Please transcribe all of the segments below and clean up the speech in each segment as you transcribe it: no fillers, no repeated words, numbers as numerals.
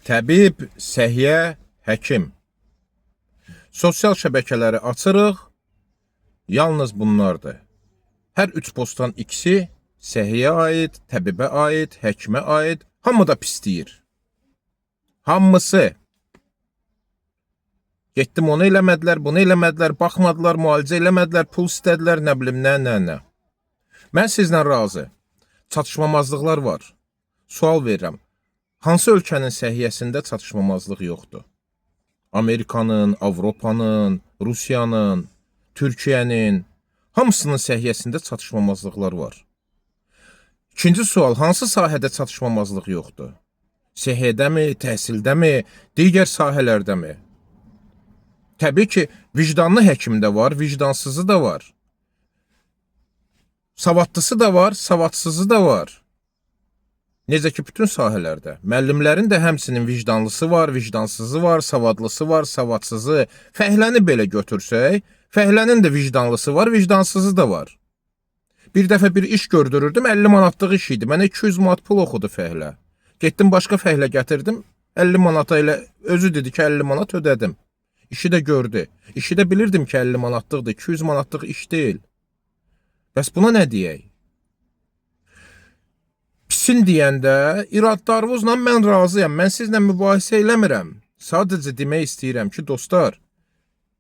Təbib, səhiyyə, həkim. Sosial şəbəkələri açırıq, yalnız bunlardır. Hər üç postdan ikisi səhiyyə aid, təbibə aid, həkimə aid, hamı da pisləyir. Hamısı. Getdim onu eləmədilər, bunu eləmədilər, baxmadılar, müalicə eləmədilər, pul istədilər, nə bilim, nə. Mən sizlə razı. Çatışmamazlıqlar var. Sual verirəm. Hansı ölkənin səhiyyəsində çatışmamazlıq yoxdur? Amerikanın, Avropanın, Rusiyanın, Türkiyənin, hamısının səhiyyəsində çatışmamazlıqlar var. İkinci sual, hansı sahədə çatışmamazlıq yoxdur? Səhiyyədəmi, təhsildəmi, digər sahələrdəmi? Təbii ki, vicdanlı həkim də var, vicdansızı da var. Savadlısı da var, savadsızı da var. Necə ki, bütün sahələrdə. Müəllimlərin də həmsinin vicdanlısı var, vicdansızı var, savadlısı var, savadsızı. Fəhləni belə götürsək, fəhlənin də vicdanlısı var, vicdansızı da var. Bir dəfə bir iş gördürürdüm, 50 manatlıq iş idi. Mənə 200 manat pul oxudu fəhlə. Getdim, başqa fəhlə gətirdim, 50 manata ilə özü dedi ki, 50 manat ödədim. İşi də gördü. İşi də bilirdim ki, 50 manatlıqdır, 200 manatlıq iş deyil. Bəs buna nə deyək? Pisin deyəndə, iradlarınızla mən razıyam, mən sizlə mübahisə eləmirəm. Sadəcə demək istəyirəm ki, dostlar,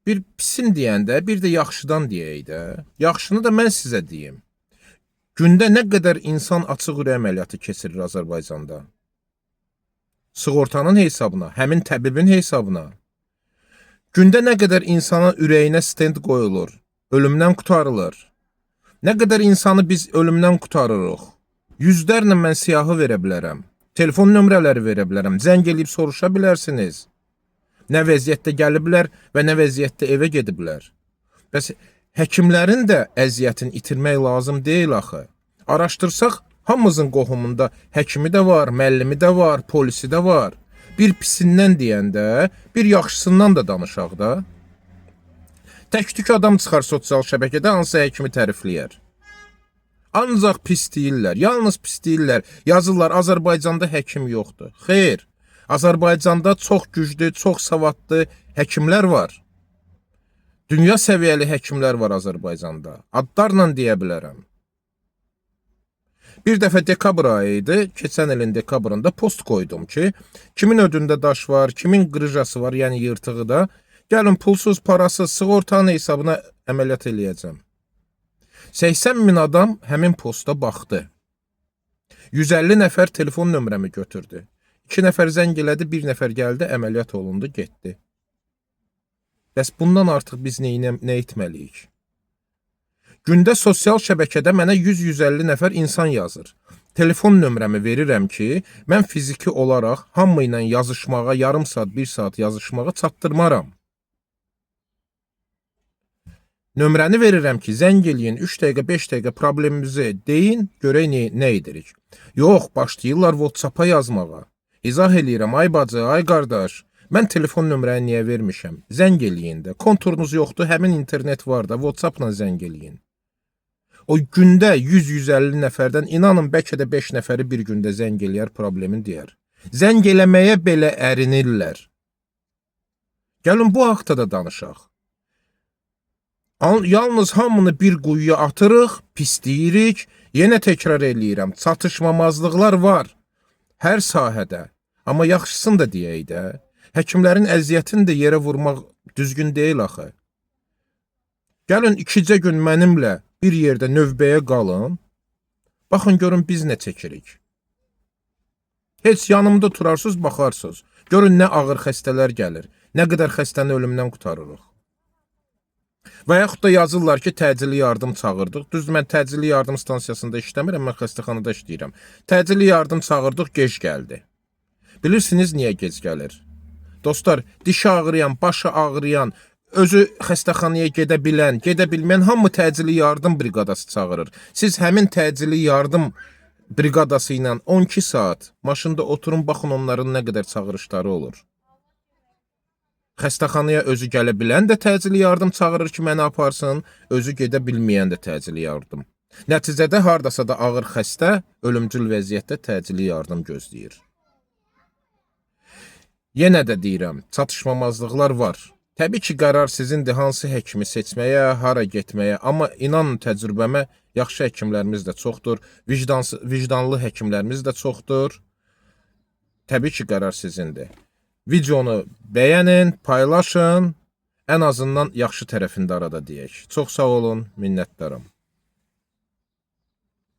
bir pisin deyəndə, bir də yaxşıdan deyək də. Yaxşını da mən sizə deyim. Gündə nə qədər insan açıq ürək əməliyyatı keçirir Azərbaycanda? Sığortanın hesabına, həmin təbibin hesabına. Gündə nə qədər insana ürəyinə stent qoyulur, ölümdən qurtarılır. Nə qədər insanı biz ölümdən qurtarırıq. Yüzlərlə mən siyahı verə bilərəm. Telefon nömrələri verə bilərəm. Zəng eləyib soruşa bilərsiniz. Nə vəziyyətdə gəliblər və nə vəziyyətdə evə gediblər. Bəs həkimlərin də əziyyətini itirmək lazım deyil axı. Araşdırsaq, hamımızın qohumunda həkimi də var, müəllimi də var, polisi də var. Bir pisindən deyəndə, bir yaxşısından da danışaq da. Tək-tük adam çıxar sosial şəbəkədə hansı həkimi tərifləyər. Ancaq pis deyirlər, yalnız pis deyirlər. Yazırlar, Azərbaycanda həkim yoxdur. Xeyr, Azərbaycanda çox güclü, çox savadlı həkimlər var. Dünya səviyyəli həkimlər var Azərbaycanda. Adlarla deyə bilərəm. Bir dəfə dekabr ayı idi, keçən ilin dekabrında post qoydum ki, kimin ödündə daş var, kimin qırıcası var, yəni yırtığı da, gəlin pulsuz, parasız, sığortanın hesabına əməliyyat eləyəcəm. 80.000 adam həmin posta baxdı. 150 nəfər telefon nömrəmi götürdü. 2 nəfər zəng elədi, 1 nəfər gəldi, əməliyyat olundu, getdi. Bəs bundan artıq biz nə etməliyik? Gündə sosial şəbəkədə mənə 100-150 nəfər insan yazır. Telefon nömrəmi verirəm ki, mən fiziki olaraq hamı ilə yazışmağa, yarım saat, 1 saat yazışmağa çatdırmaram. Nömrəni verirəm ki, zəng eləyin, 3 dəqiqə, 5 dəqiqə problemimizi deyin, görək nə edirik. Yox, başlayırlar WhatsApp-a yazmağa. İzah eləyirəm, ay bacı, ay qardaş, mən telefon nömrəni niyə vermişəm? Zəng eləyin də, konturunuz yoxdur, həmin internet var da, WhatsApp-la zəng eləyin. O gündə 100-150 nəfərdən, inanın, bəlkə də 5 nəfəri bir gündə zəng eləyər, problemin deyər. Zəng eləməyə belə ərinirlər. Gəlin, bu haqda da danışaq. Yalnız hamını bir quyuya atırıq, pisləyirik, yenə təkrar eləyirəm, çatışmamazlıqlar var hər sahədə. Amma yaxşısını da deyək də, həkimlərin əziyyətini də yerə vurmaq düzgün deyil axı. Gəlin, 2-cə gün mənimlə bir yerdə növbəyə qalın, baxın görün biz nə çəkirik. Heç yanımda turarsınız, baxarsınız. Görün nə ağır xəstələr gəlir, nə qədər xəstəni ölümdən qurtarırıq. Və yaxud da yazırlar ki, təcili yardım çağırdıq. Düzdür, mən təcili yardım stansiyasında işləmirəm, mən xəstəxanada işləyirəm. Təcili yardım çağırdıq, gec gəldi. Bilirsiniz niyə gec gəlir? Dostlar, dişi ağrıyan, başı ağrıyan, özü xəstəxanaya gedə bilməyən hamı təcili yardım briqadası çağırır. Siz həmin təcili yardım briqadası ilə 12 saat maşında oturun, baxın onların nə qədər çağırışları olur. Xəstəxanaya özü gələ bilən də təcili yardım çağırır ki, məni aparsın, özü gedə bilməyən də təcili yardım. Nəticədə hardasa da ağır xəstə, ölümcül vəziyyətdə təcili yardım gözləyir. Yenə də deyirəm, çatışmamazlıqlar var. Təbii ki, qərar sizindir, hansı həkimi seçməyə, hara getməyə, amma inanın təcrübəmə, yaxşı həkimlərimiz də çoxdur, vicdanlı həkimlərimiz də çoxdur. Təbii ki, qərar sizindir. Videonu bəyənin, paylaşın, ən azından yaxşı tərəfində arada deyək. Çox sağ olun, minnətdaram.